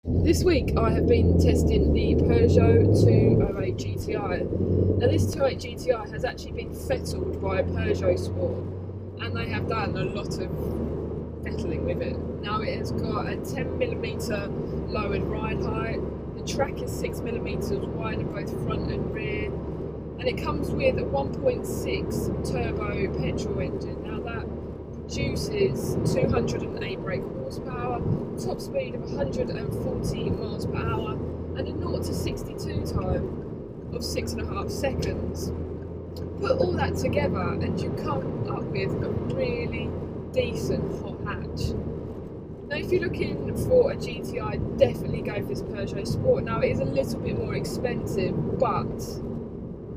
This week I have been testing the Peugeot 208 GTI. Now this 208 GTI has actually been fettled by Peugeot Sport, and they have done a lot of fettling with it. Now it has got a 10mm lowered ride height, the track is 6mm wider both front and rear, and it comes with a 1.6 turbo petrol engine. Now that produces 208 brake horsepower, top speed of 140 miles per hour, and a 0 to 62 time of 6.5 seconds. Put all that together and you come up with a really decent hot hatch. Now if you're looking for a GTI, definitely go for this Peugeot Sport. Now it is a little bit more expensive, but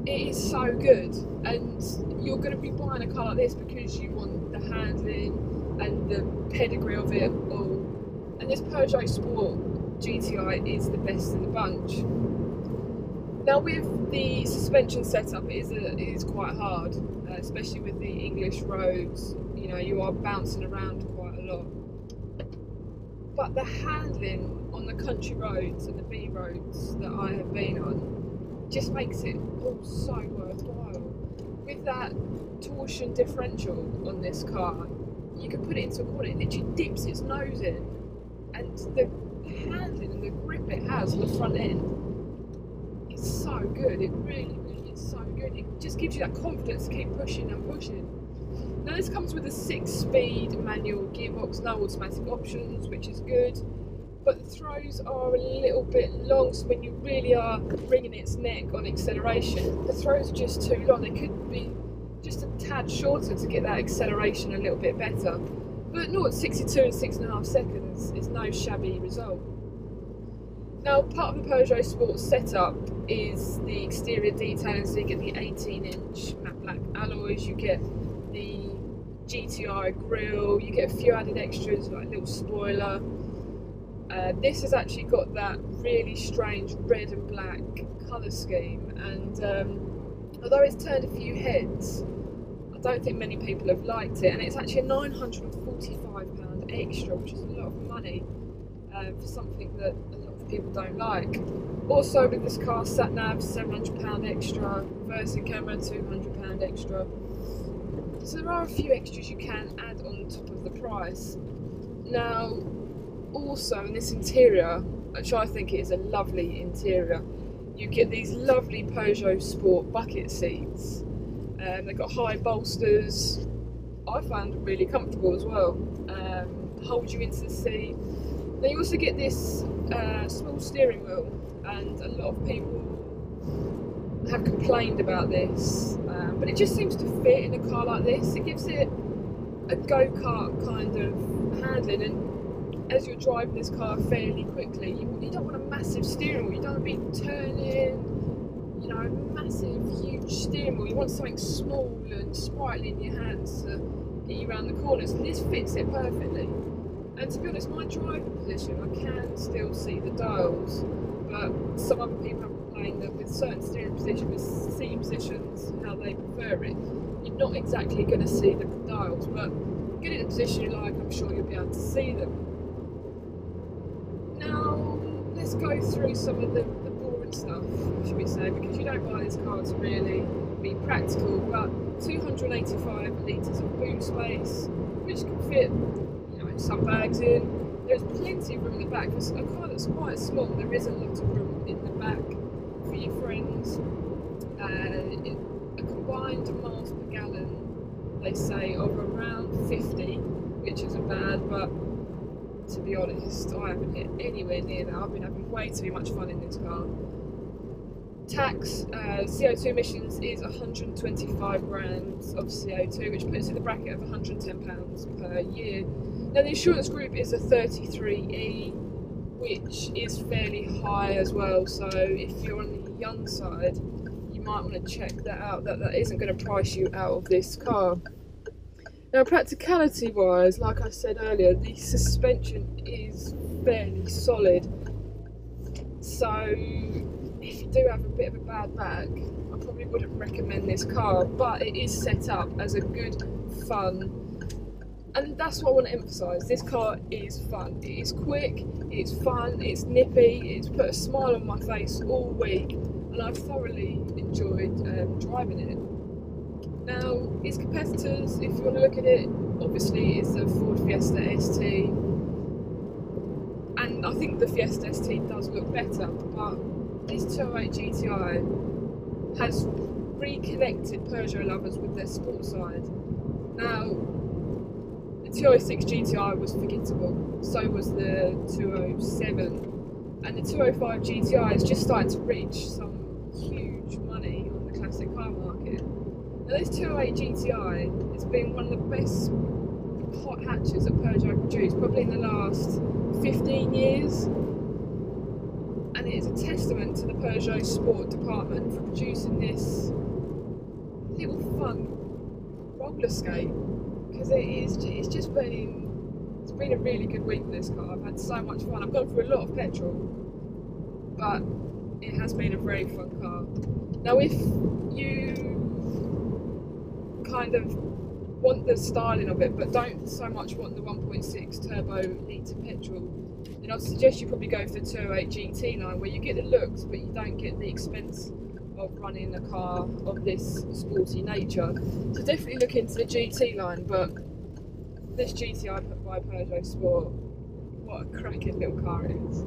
it is so good, and you're going to be buying a car like this because you want the handling and the pedigree of it all, and this Peugeot Sport GTI is the best in the bunch. Now with the suspension setup, it is quite hard, especially with the English roads. You know, you are bouncing around quite a lot, but the handling on the country roads and the B roads that I have been on just makes it all so worthwhile. With that torsion differential on this car, you can put it into a corner, it literally dips its nose in, and the handling and the grip it has on the front end is so good. It really, really is so good. It just gives you that confidence to keep pushing and pushing. Now this comes with a 6-speed manual gearbox, no automatic options, which is good. But the throws are a little bit long, so when you really are wringing its neck on acceleration, the throws are just too long. They could be just a tad shorter to get that acceleration a little bit better. But 0 to 62 in 6.5 seconds is no shabby result. Now, part of the Peugeot Sport setup is the exterior detailing, so you get the 18-inch matte black alloys, you get the GTI grille, you get a few added extras like a little spoiler. This has actually got that really strange red and black colour scheme, and although it's turned a few heads, I don't think many people have liked it, and it's actually a £945 extra, which is a lot of money for something that a lot of people don't like. Also with this car, sat nav £700 extra, reversing camera £200 extra, so there are a few extras you can add on top of the price. Now also in this interior, which I think is a lovely interior, you get these lovely Peugeot Sport bucket seats. They've got high bolsters. I found really comfortable as well. Hold you into the seat. Then you also get this small steering wheel, and a lot of people have complained about this, but it just seems to fit in a car like this. It gives it a go-kart kind of handling, and as you're driving this car fairly quickly, you don't want a massive steering wheel, you don't want to be turning, you know, a massive, huge steering wheel. You want something small and sprightly in your hands to get you around the corners, and this fits it perfectly. And to be honest, my driving position, I can still see the dials, but some other people have complained that with certain steering positions, seating positions, how they prefer it, you're not exactly going to see the dials, but get in a position you like, I'm sure you'll be able to see them. Now, let's go through some of the boring stuff, should we say, because you don't buy this car to really be practical, but 285 litres of boot space, which can fit, you know, some bags in. There's plenty of room in the back. For a car that's quite small, there is a lot of room in the back for your friends. A combined miles per gallon, they say, of around 50, which isn't bad, but to be honest, I haven't hit anywhere near that. I've been having way too much fun in this car. Tax, CO2 emissions is 125 grams of CO2, which puts it in the bracket of £110 per year. Now the insurance group is a 33E, which is fairly high as well, so if you're on the young side, you might want to check that out, that isn't going to price you out of this car. Now, practicality wise, like I said earlier, the suspension is fairly solid, so if you do have a bit of a bad back, I probably wouldn't recommend this car, but it is set up as a good, fun And that's what I want to emphasise. This car is fun. It is quick, it's fun, it's nippy, it's put a smile on my face all week, and I've thoroughly enjoyed driving it. Now, its competitors, if you want to look at it, obviously it's the Ford Fiesta ST, and I think the Fiesta ST does look better, but this 208 GTI has reconnected Peugeot lovers with their sports side. Now, the 206 GTI was forgettable, so was the 207, and the 205 GTI is just starting to reach some huge money on the classic car market. Now, this 208 GTI has been one of the best hot hatches that Peugeot produced, probably in the last 15 years. And it is a testament to the Peugeot Sport department for producing this little fun roller skate, because it's been a really good week for this car. I've had so much fun. I've gone through a lot of petrol, but it has been a very fun car. Now, if you kind of want the styling of it but don't so much want the 1.6 turbo litre petrol, then I'd suggest you probably go for the 208 GT line, where you get the looks but you don't get the expense of running a car of this sporty nature. So definitely look into the GT line, but this GTI by Peugeot Sport, what a cracking little car it is.